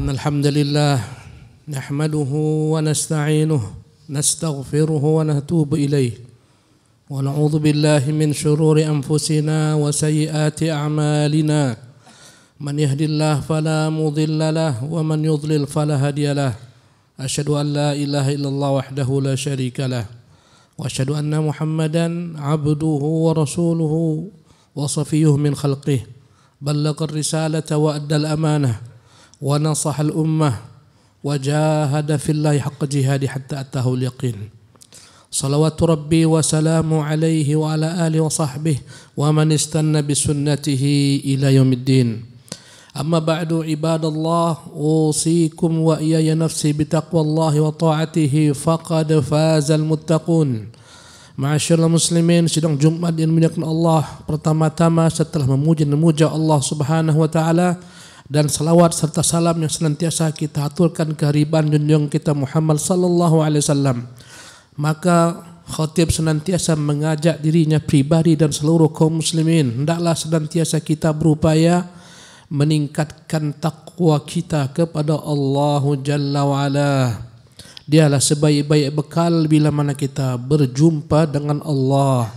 الحمد لله نحمده ونستعينه نستغفره ونتوب إليه ونعوذ بالله من شرور أنفسنا وسيئات أعمالنا من يهد الله فلا مضل له ومن يضلل فلا هادي له أشهد أن لا إله إلا الله وحده لا شريك له وأشهد أن محمدا عبده ورسوله وصفيه من خلقه بلغ الرسالة وأدى الأمانة ونصح الأمة وجاهد في الله حق جهاده حتى أتاه اليقين صلوات ربي وسلامه عليه وعلى آله وصحبه ومن استنى بسنته إلى يوم الدين أما بعد عباد الله أوصيكم وإياي نفسي بتقوى الله وطاعته فقد فاز المتقون. Ma'asyiral muslimin, sidang Jumat yang dimuliakan Allah, pertama-tama setelah memuja Allah Subhanahu wa taala dan salawat serta salam yang senantiasa kita aturkan kehadiran junjungan kita Muhammad sallallahu alaihi wasallam, maka khatib senantiasa mengajak dirinya pribadi dan seluruh kaum muslimin hendaklah senantiasa kita berupaya meningkatkan takwa kita kepada Allah Jalla wa Ala. Dialah sebaik-baik bekal bila mana kita berjumpa dengan Allah.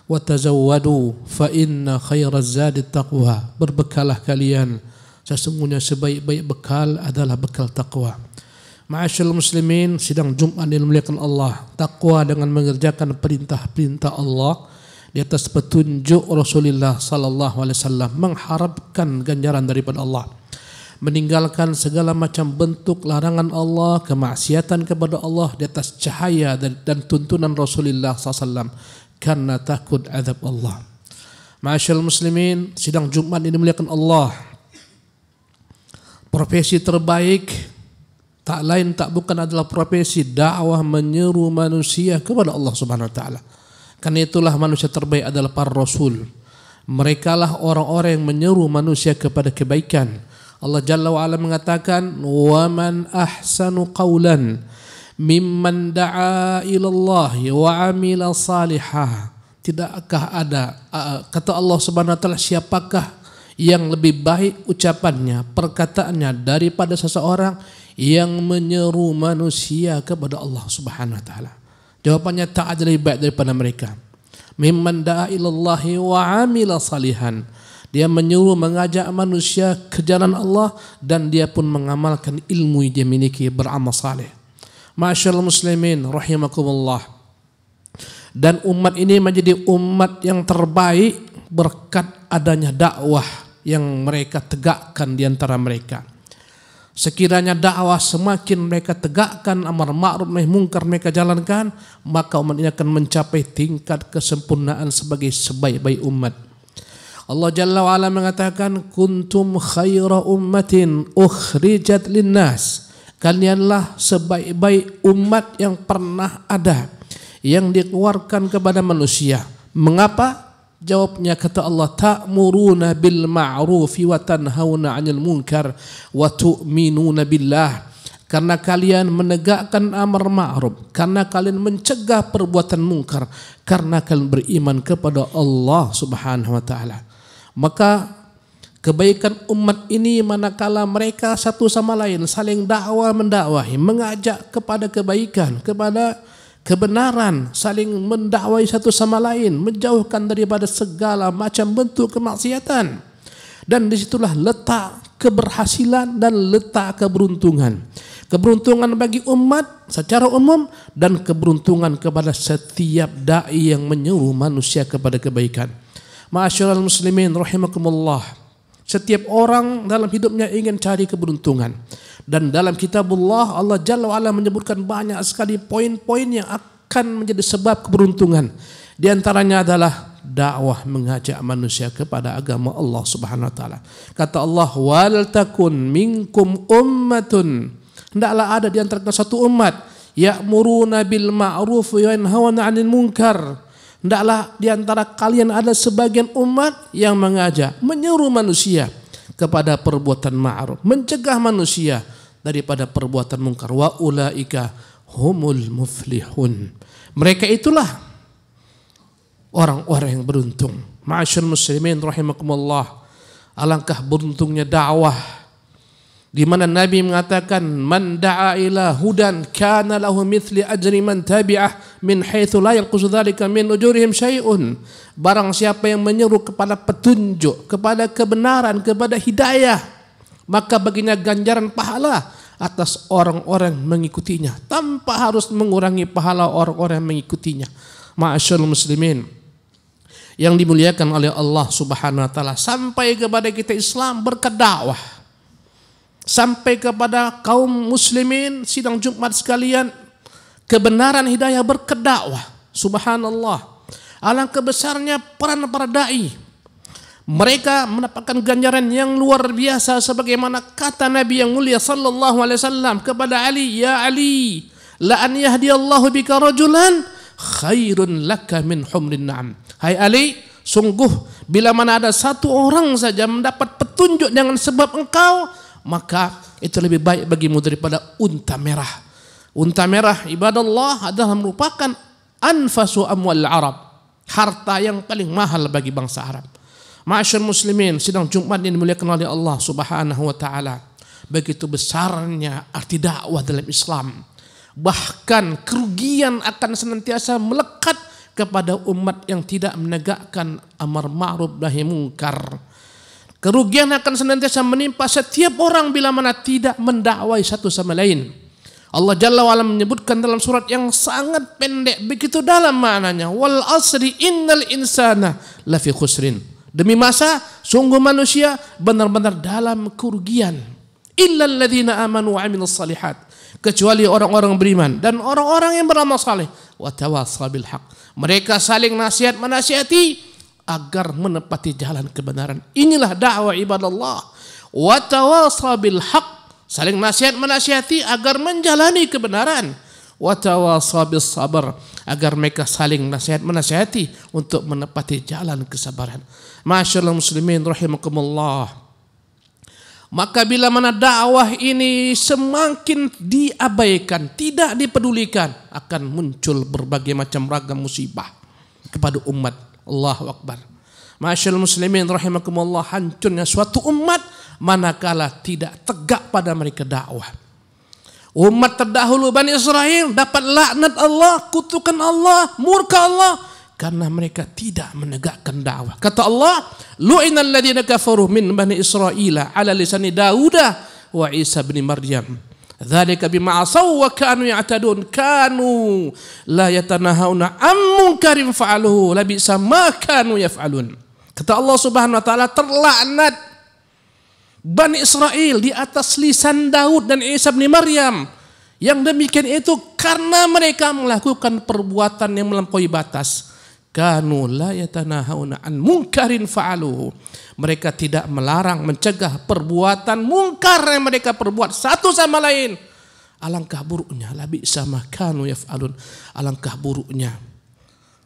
Wa tazawwadu fa inna khairaz zadi taqwa. Berbekalah kalian, sesungguhnya sebaik-baik bekal adalah bekal takwa. Ma'asyiral muslimin, sidang Jumat yang dimuliakan Allah, takwa dengan mengerjakan perintah-perintah Allah di atas petunjuk Rasulullah sallallahu alaihi wasallam, mengharapkan ganjaran daripada Allah, meninggalkan segala macam bentuk larangan Allah, kemaksiatan kepada Allah di atas cahaya dan tuntunan Rasulullah SAW karena takut azab Allah. Ma'asyiral muslimin, sidang Jumat ini dimuliakan Allah, profesi terbaik tak lain tak bukan adalah profesi dakwah menyeru manusia kepada Allah Subhanahu wa taala. Karena itulah manusia terbaik adalah para rasul. Merekalah orang-orang yang menyeru manusia kepada kebaikan. Allah Jalla wa Ala mengatakan, "Wa man ahsanu qawlan mimman da'a ila Allah wa 'amila salihah." Tidakkah ada, kata Allah Subhanahu wa taala, siapakah yang lebih baik ucapannya, perkataannya daripada seseorang yang menyeru manusia kepada Allah Subhanahu wa taala? Jawabannya, tak ada lebih baik daripada mereka. Mimman da'a ila Allah wa 'amila salihan. Dia menyuruh mengajak manusia ke jalan Allah dan dia pun mengamalkan ilmu yang dia miliki, beramal saleh. Ma'asyiral muslimin rahimakumullah. Dan umat ini menjadi umat yang terbaik berkat adanya dakwah yang mereka tegakkan di antara mereka. Sekiranya dakwah semakin mereka tegakkan, amar ma'ruf nahi munkar mereka jalankan, maka umat ini akan mencapai tingkat kesempurnaan sebagai sebaik-baik umat. Allah Jalla wa Ala mengatakan, kuntum khaira ummatin ukhrijat linnas. Kalianlah sebaik-baik umat yang pernah ada, yang dikeluarkan kepada manusia. Mengapa? Jawabnya, kata Allah, ta'muruna bil ma'rufi wa tanhauna 'anil munkar wa tu'minuna billah. Karena kalian menegakkan amar ma'ruf, karena kalian mencegah perbuatan munkar, karena kalian beriman kepada Allah Subhanahu wa taala. Maka kebaikan umat ini manakala mereka satu sama lain saling dakwah mendakwahi, mengajak kepada kebaikan, kepada kebenaran, saling mendakwai satu sama lain, menjauhkan daripada segala macam bentuk kemaksiatan. Dan disitulah letak keberhasilan dan letak keberuntungan. Keberuntungan bagi umat secara umum dan keberuntungan kepada setiap dai yang menyuruh manusia kepada kebaikan. Ma'asyiral muslimin rahimakumullah. Setiap orang dalam hidupnya ingin cari keberuntungan. Dan dalam kitabullah Allah Jalla wa Ala menyebutkan banyak sekali poin-poin yang akan menjadi sebab keberuntungan. Di antaranya adalah dakwah mengajak manusia kepada agama Allah Subhanahu wa taala. Kata Allah, "Wal takun minkum ummatun." Hendaklah ada di antara satu umat ya'muruna bil ma'ruf wa yanhauna 'anil munkar. Hendaklah di antara kalian ada sebagian umat yang mengajak, menyeru manusia kepada perbuatan ma'ruf, mencegah manusia daripada perbuatan munkar. Wa ulaika humul muflihun. Mereka itulah orang-orang yang beruntung. Ma'asyiral muslimin rahimakumullah. Alangkah beruntungnya dakwah di mana Nabi mengatakan man da'a ila hudan kana lahu mithli ajri man tabi'ah min haitsu la yanqusu dzalika min ujurihim syai'un. Barang siapa yang menyeru kepada petunjuk, kepada kebenaran, kepada hidayah, maka baginya ganjaran pahala atas orang-orang mengikutinya tanpa harus mengurangi pahala orang-orang yang mengikutinya. Ma'asyiral muslimin yang dimuliakan oleh Allah Subhanahu wa taala, sampai kepada kita Islam berkat dakwah, sampai kepada kaum muslimin sidang Jumat sekalian, kebenaran hidayah berkat dakwah. Subhanallah, alangkah besarnya peran para dai. Mereka mendapatkan ganjaran yang luar biasa, sebagaimana kata Nabi yang mulia sallallahu alaihi wasallam kepada Ali, ya Ali, la an yahdiyallahu bika rajulan khairun laka min humrin na'am. Hai Ali, sungguh bila mana ada satu orang saja mendapat petunjuk dengan sebab engkau, maka itu lebih baik bagimu daripada unta merah. Unta merah ibadallah adalah merupakan anfasu amwal Arab, harta yang paling mahal bagi bangsa Arab. Ma'asyar muslimin sidang Jumat yang dimuliakan oleh Allah Subhanahu wa taala, begitu besarnya arti dakwah dalam Islam. Bahkan kerugian akan senantiasa melekat kepada umat yang tidak menegakkan amar ma'ruf nahi munkar. Kerugian akan senantiasa menimpa setiap orang bila mana tidak mendakwai satu sama lain. Allah Jalla wa'ala menyebutkan dalam surat yang sangat pendek, begitu dalam maknanya, wal asri innal insana lafi khusrin. Demi masa, sungguh manusia benar-benar dalam kerugian. Illal ladzina amanu wa amilus salihat, kecuali orang-orang beriman dan orang-orang yang beramal saleh. Wa tawassaw bil haq, mereka saling nasihat menasihati agar menepati jalan kebenaran. Inilah dakwah ibadallah. Wa tawassaw bil haq, saling nasihat menasihati agar menjalani kebenaran. Wa tawassaw bis sabr, agar mereka saling nasihat menasihati untuk menepati jalan kesabaran. Masyaallah muslimin rahimakumullah. Maka bila mana dakwah ini semakin diabaikan, tidak dipedulikan, akan muncul berbagai macam ragam musibah kepada umat. Allahu Akbar. Masyaallah muslimin rahimakumullah, hancurnya suatu umat manakala tidak tegak pada mereka dakwah. Umat terdahulu Bani Israel dapat laknat Allah, kutukan Allah, murka Allah karena mereka tidak menegakkan dakwah. Kata Allah, lu'inal ladzina kafaru min bani Israila ala lisani Daud wa Isa bin Maryam. Dzalika bima asaw wa kanu ya'tadun, kanu la yatanahawna am munkarin fa'aluhu labisa ma kanu yaf'alun. Kata Allah Subhanahu wa taala, terlaknat Bani Israel di atas lisan Daud dan Isa bin Maryam. Yang demikian itu karena mereka melakukan perbuatan yang melampaui batas. Kanu la yatanahawna an munkarin fa'aluhu, mereka tidak melarang, mencegah perbuatan mungkar yang mereka perbuat satu sama lain. Alangkah buruknya, labisa ma kanu yaf'alun, alangkah buruknya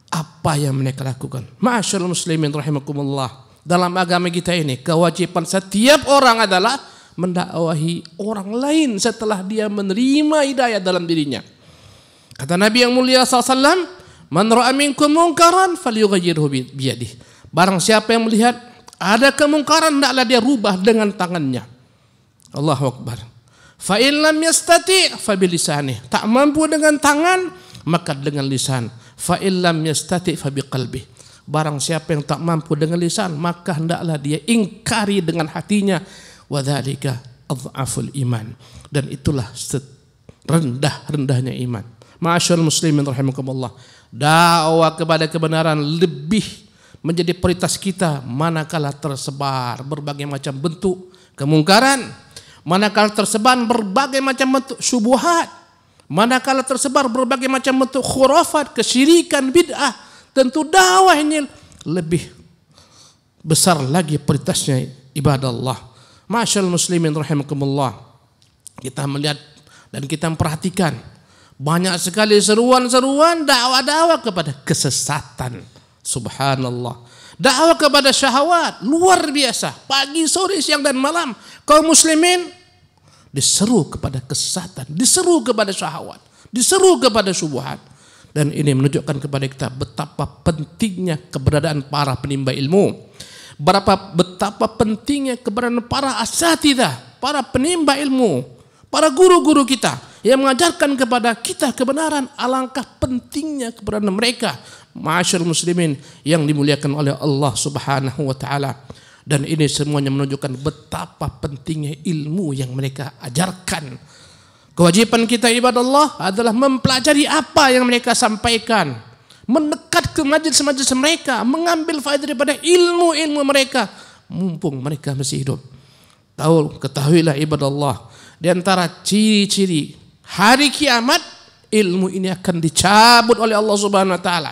apa yang mereka lakukan. Ma'asyiral muslimin rahimakumullah, dalam agama kita ini kewajiban setiap orang adalah mendakwahi orang lain setelah dia menerima hidayah dalam dirinya. Kata Nabi yang mulia SAW, man ra'a minkum munkaran falyughayyirhu biyadihi. Barang siapa yang melihat ada kemungkaran, hendaklah dia rubah dengan tangannya. Allahu Akbar. Fa in lam yastati' fa bilisanihi. Tak mampu dengan tangan, maka dengan lisan. Fa in lam yastati' fa biqalbihi. Barang siapa yang tak mampu dengan lisan, maka hendaklah dia ingkari dengan hatinya. Wa dzalika adhaful iman. Dan itulah rendah-rendahnya iman. Ma'asyiral muslimin rahimakumullah, dakwah kepada kebenaran lebih menjadi prioritas kita manakala tersebar berbagai macam bentuk kemungkaran, manakala tersebar berbagai macam bentuk syubhat, manakala tersebar berbagai macam bentuk khurafat, kesyirikan, bid'ah. Tentu dakwah ini lebih besar lagi prioritasnya ibadallah. Ma'asyiral muslimin rahimakumullah, kita melihat dan kita memperhatikan banyak sekali seruan-seruan dakwah-dakwah kepada kesesatan. Subhanallah. Dakwah kepada syahwat luar biasa. Pagi, sore, siang dan malam kaum muslimin diseru kepada kesesatan, diseru kepada syahwat, diseru kepada syubhat. Dan ini menunjukkan kepada kita betapa pentingnya keberadaan para penimba ilmu. Betapa pentingnya keberadaan para asatidzah. para penimba ilmu, para guru-guru kita yang mengajarkan kepada kita kebenaran. Alangkah pentingnya keberadaan mereka, ma'asyiral muslimin yang dimuliakan oleh Allah Subhanahu wa taala. Dan ini semuanya menunjukkan betapa pentingnya ilmu yang mereka ajarkan. Kewajiban kita ibadallah adalah mempelajari apa yang mereka sampaikan, mendekat ke majlis-majlis mereka, mengambil faedah daripada ilmu-ilmu mereka mumpung mereka masih hidup. Ketahuilah ibadallah, di antara ciri-ciri hari kiamat, ilmu ini akan dicabut oleh Allah Subhanahu wa taala.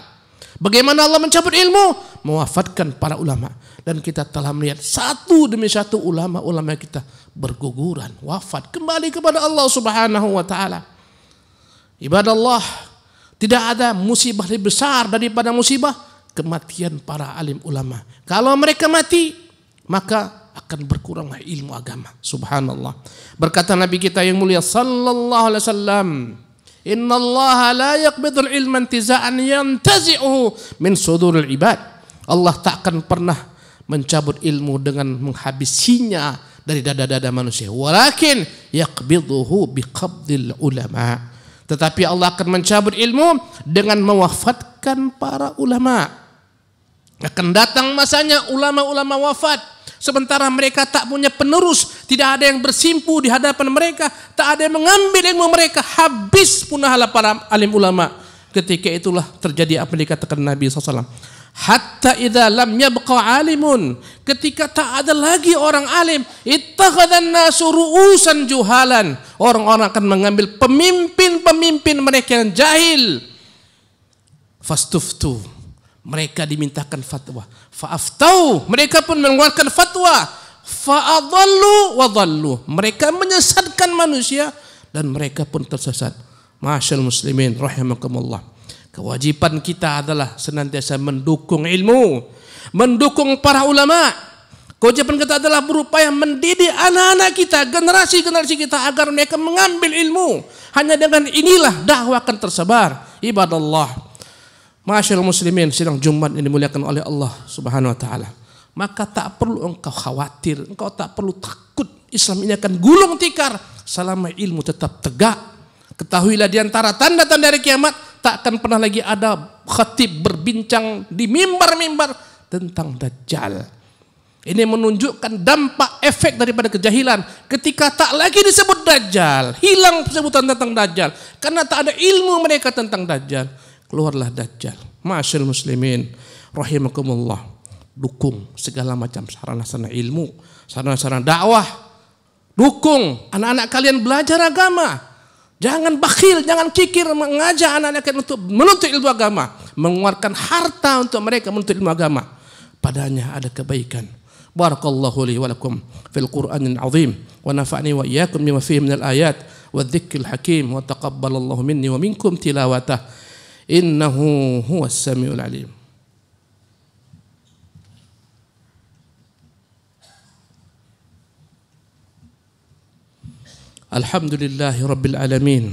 Bagaimana Allah mencabut ilmu? Mewafatkan para ulama. Dan kita telah melihat satu demi satu ulama-ulama kita berguguran, wafat, kembali kepada Allah Subhanahu wa taala. Ibadallah, tidak ada musibah lebih besar daripada musibah kematian para alim ulama. Kalau mereka mati, maka akan berkuranglah ilmu agama. Subhanallah. Berkata Nabi kita yang mulia sallallahu alaihi wasallam, "Innallaha la yaqbidul ilma intiza'an yantazi'uhu min suduril ibad." Allah tak akan pernah mencabut ilmu dengan menghabisinya dari dada-dada manusia. Walakin yaqbiduhu biqabdil ulama. Tetapi Allah akan mencabut ilmu dengan mewafatkan para ulama. Akan datang masanya ulama-ulama wafat, sementara mereka tak punya penerus, tidak ada yang bersimpu di hadapan mereka, tak ada yang mengambil ilmu mereka, habis punahlah para alim ulama. Ketika itulah terjadi apa yang dikatakan Nabi SAW. Hatta idza lam yabqa alimun, ketika tak ada lagi orang alim, ittakhadhan nasu ru'usan juhalan, orang-orang akan mengambil pemimpin-pemimpin mereka yang jahil. Fastuftu, mereka dimintakan fatwa, faaftau, mereka pun mengeluarkan fatwa, faadallu wa dhallu, mereka menyesatkan manusia dan mereka pun tersesat. Ma'asyiral muslimin rahimakumullah. Kewajiban kita adalah senantiasa mendukung ilmu, mendukung para ulama. Kewajiban kita adalah berupaya mendidik anak-anak kita, generasi-generasi kita agar mereka mengambil ilmu. Hanya dengan inilah dakwah akan tersebar. Ibadallah, ma'asyiral muslimin, sidang Jumat ini dimuliakan oleh Allah Subhanahu wa taala. Maka tak perlu engkau khawatir, engkau tak perlu takut Islam ini akan gulung tikar selama ilmu tetap tegak. Ketahuilah di antara tanda-tanda hari kiamat, tak akan pernah lagi ada khatib berbincang di mimbar-mimbar tentang Dajjal. Ini menunjukkan dampak efek daripada kejahilan. Ketika tak lagi disebut Dajjal, hilang sebutan tentang Dajjal, karena tak ada ilmu mereka tentang Dajjal, keluarlah Dajjal. Ma'asyiral muslimin rahimakumullah, dukung segala macam sarana-sarana ilmu, sarana-sarana dakwah. Dukung anak-anak kalian belajar agama. Jangan bakhil, jangan kikir mengajak anak-anak untuk menuntut ilmu agama, mengeluarkan harta untuk mereka menuntut ilmu agama. Padanya ada kebaikan. Barakallahu li wa lakum fil Qur'anil azim wa nafa'ni wa iyyakum bima fihi minal ayat wa dzikril hakim wa taqabbalallahu minni wa minkum tilawatah innahu huwas samiul alim. Alhamdulillahi rabbil alamin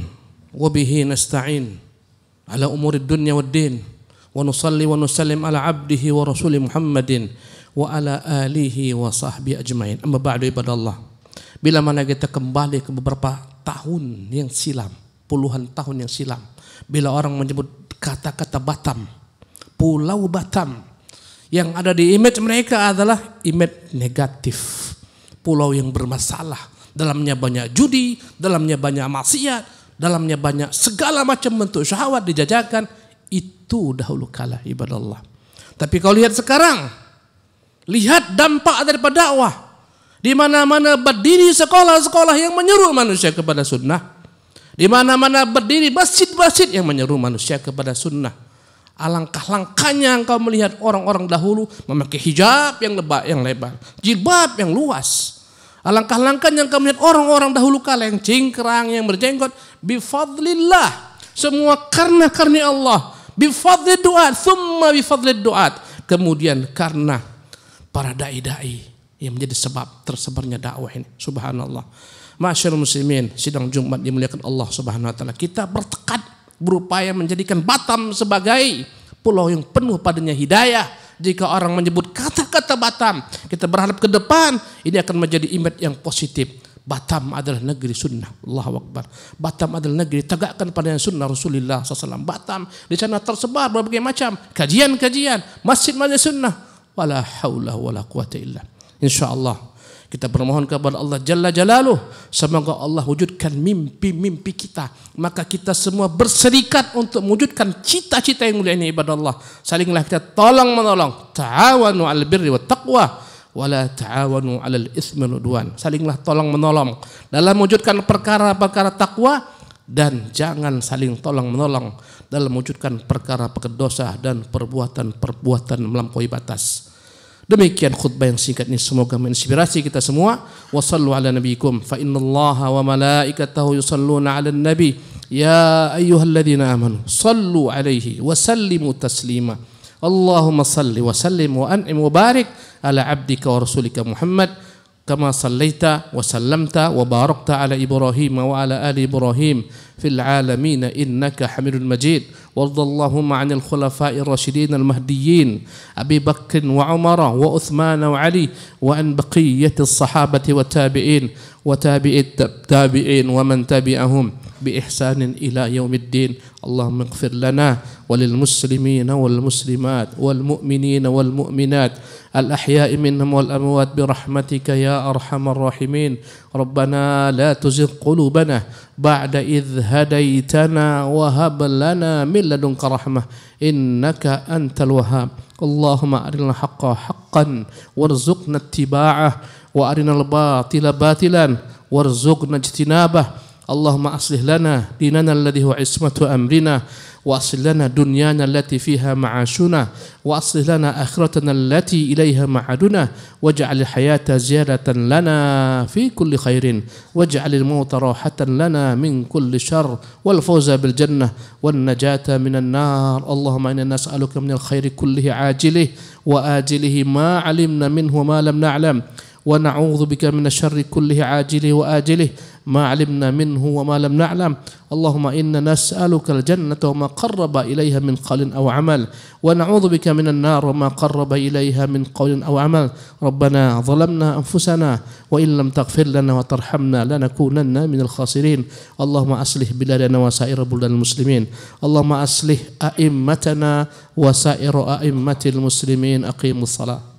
wa bihi nasta'in ala umuri dunya wad din wa nusalli wa nusallim ala abdihi wa rasuli Muhammadin wa ala alihi wa sahbihi ajmain. Amma ba'du ibadallah. Bila mana kita kembali ke beberapa tahun yang silam, puluhan tahun yang silam, bila orang menyebut kata-kata Batam, Pulau Batam, yang ada di image mereka adalah image negatif, pulau yang bermasalah. Dalamnya banyak judi, dalamnya banyak maksiat, dalamnya banyak segala macam bentuk syahwat dijajakan. Itu dahulu kala ibadallah. Tapi kalau lihat sekarang, lihat dampak daripada dakwah. Di mana-mana berdiri sekolah-sekolah yang menyeru manusia kepada sunnah. Di mana-mana berdiri masjid-masjid yang menyeru manusia kepada sunnah. Alangkah langkahnya engkau melihat orang-orang dahulu memakai hijab yang lebar, jilbab yang luas. Alangkah langkahnya engkau melihat orang-orang dahulu kala yang cingkrang, yang berjenggot. Bifadlillah, semua karena Allah. Bifadlid du'at, thumma bifadlid du'at. Kemudian karena para da'i-da'i yang menjadi sebab tersebarnya dakwah ini. Subhanallah. Ma'asyiral muslimin, sidang Jumat dimuliakan Allah Subhanahu wa taala. Kita bertekad berupaya menjadikan Batam sebagai pulau yang penuh padanya hidayah. Jika orang menyebut kata-kata Batam, kita berharap ke depan ini akan menjadi image yang positif. Batam adalah negeri sunnah. Allahu Akbar. Batam adalah negeri tegakkan pada sunnah Rasulullah SAW. Batam, di sana tersebar berbagai macam kajian-kajian, masjid-masjid sunnah. Wala haula wala quwata illa. InsyaAllah kita bermohon kepada Allah Jalla Jalaluh, semoga Allah wujudkan mimpi-mimpi kita. Maka kita semua berserikat untuk mewujudkan cita-cita yang mulia ini, ibadah Allah. Salinglah kita tolong menolong. Ta'awanu 'alal birri wat taqwa wala ta'awanu 'alal itsmi wal 'udwan. Salinglah tolong menolong dalam mewujudkan perkara-perkara takwa, dan jangan saling tolong menolong dalam mewujudkan perkara-perkara dosa dan perbuatan-perbuatan melampaui batas. Demikian khutbah yang singkat ini, semoga menginspirasi kita semua. Wa sallu ala nabiyikum fa innallaha wa malaikatahu yusalluna 'alan nabi ya ayyuhalladzina amanu sallu 'alaihi wa sallimu taslima. Allahumma salli wa sallim wa an'im wa barik ala 'abdika wa rasulika Muhammad kama sallaita wa sallamta wa barakta ala Ibrahim wa ala ali Ibrahim fil alamin innaka Hamidul Majid. Wardallahumma 'anil khulafa'ir rasyidin al-mahdiyyin Abi Bakr wa Umar wa Uthman wa Ali wa an baqiyatis sahabati wa tabi'in wa tabi'it tabi'in wa man tabi'ahum بإحسان إلى يوم الدين. اللهم اغفر لنا وللمسلمين والمسلمات والمؤمنين والمؤمنات الأحياء منهم والأموات برحمتك يا أرحم الراحمين. ربنا لا تزغ قلوبنا بعد إذ هديتنا وهب لنا من لدنك رحمة إنك أنت الوهاب. اللهم أرنا الحق حقا وارزقنا اتباعه وأرنا الباطل باطلا وارزقنا اجتنابه. اللهم أصلح لنا ديننا الذي هو عصمة أمرنا وأصلح لنا دنيانا التي فيها معاشنا وأصلح لنا آخرتنا التي إليها معادنا واجعل الحياة زيادة لنا في كل خير واجعل الموت راحة لنا من كل شر والفوز بالجنة والنجاة من النار. اللهم إنا نسألك من الخير كله عاجله وآجله ما علمنا منه وما لم نعلم ونعوذ بك من الشر كله عاجله وآجله ما علمنا منه وما لم نعلم. اللهم إنا نسألك الجنة وما قرب إليها من قول أو عمل ونعوذ بك من النار وما قرب إليها من قول أو عمل. ربنا ظلمنا أنفسنا وإن لم تغفر لنا وترحمنا لنكونن من الخاسرين. اللهم أصلح بلادنا وسائر بلدان المسلمين. اللهم أصلح أئمتنا وسائر أئمة المسلمين. أقيموا الصلاة.